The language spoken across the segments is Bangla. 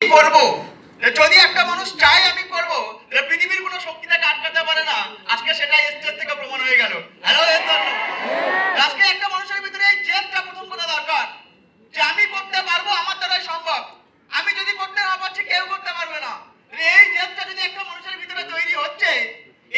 করব, যদি একটা মানুষ চায় আমি করব, পৃথিবীর কোনো শক্তি তাকে আটকাতে পারে না। আজকে সেটা স্টেজ থেকে প্রমাণ হয়ে গেল। হ্যালো, আজকে একটা মানুষের ভিতরে এই জেদটা প্রথম কথা দরকার, যে আমি করতে পারবো, আমার দ্বারা সম্ভব। আমি যদি করতে না পারছি, কেউ করতে পারবে না। এই জেদটা যদি একটা মানুষের ভিতরে তৈরি হচ্ছে,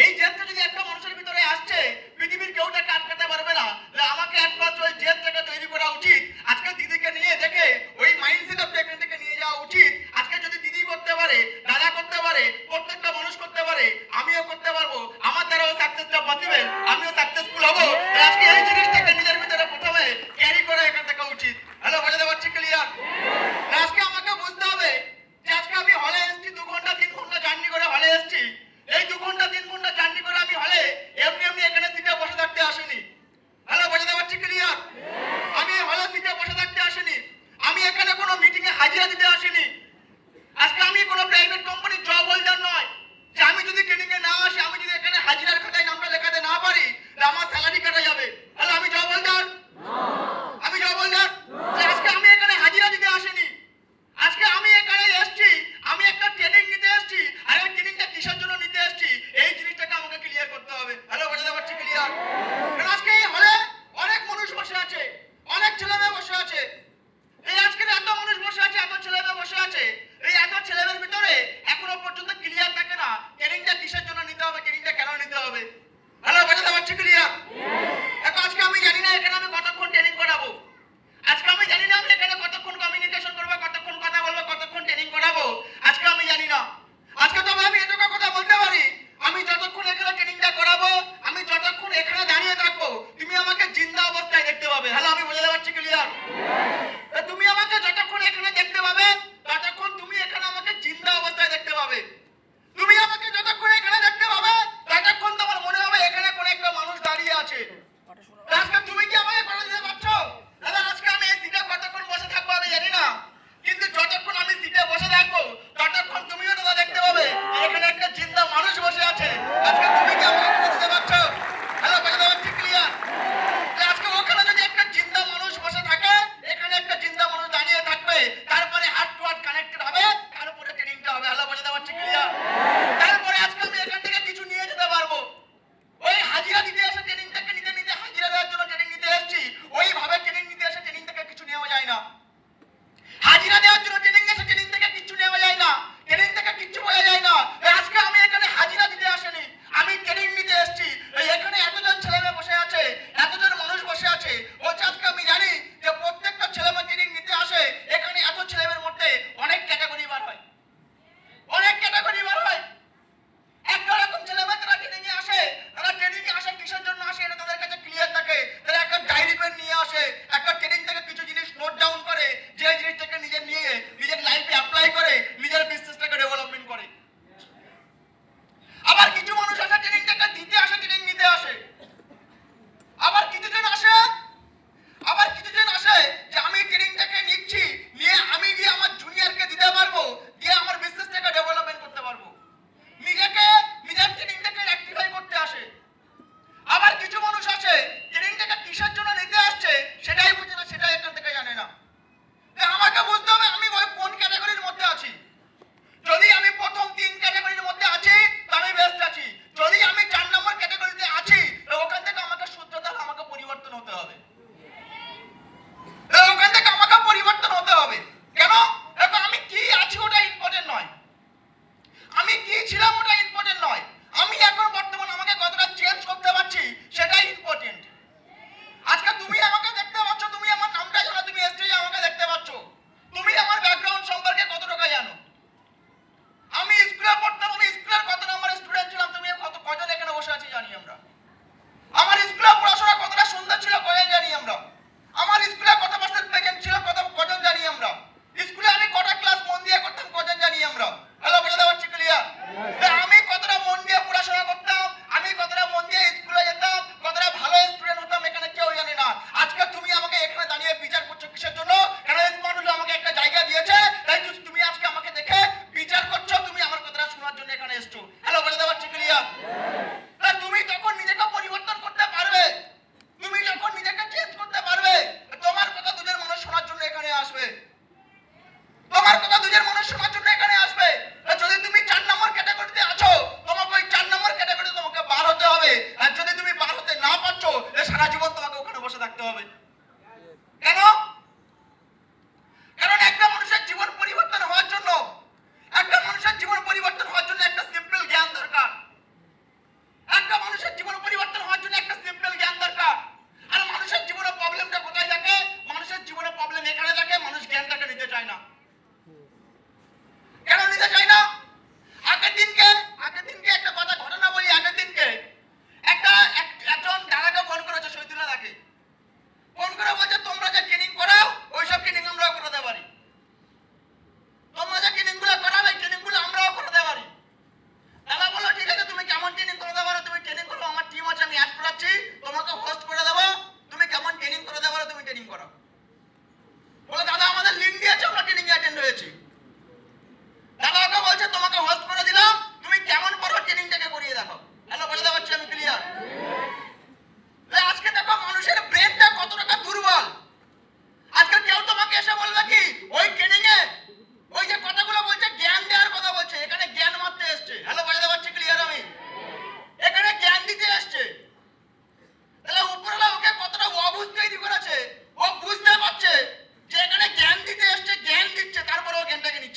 এই জেদটা যদি একটা মানুষের ভিতরে আসছে, পৃথিবীর কেউ তাকে আটকাতে পারবে না। আমাকে একমাত্র ওই জেদটাকে তৈরি করা উচিত। আজকে দিদিকে নিয়ে দেখে ওই মাইন্ডসেট অফ এখান থেকে নিয়ে যাওয়া উচিত। আজকে যদি দিদি করতে পারে, দাদা করতে পারে, প্রত্যেকটা মানুষ করতে পারে, আমিও করতে পারবো। আমার দ্বারাও সাকসেসটা পসিবল, আমিও সাকসেসফুল হবো। আজকে এই জিনিসটাকে নিজের ভিতরে প্রথমে ক্যারি করে এখান থেকে উচিত। হ্যালো, বোঝাতে পারছি? ক্লিয়ার? আজকে আমাকে বুঝতে হবে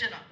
দিচ্ছে না।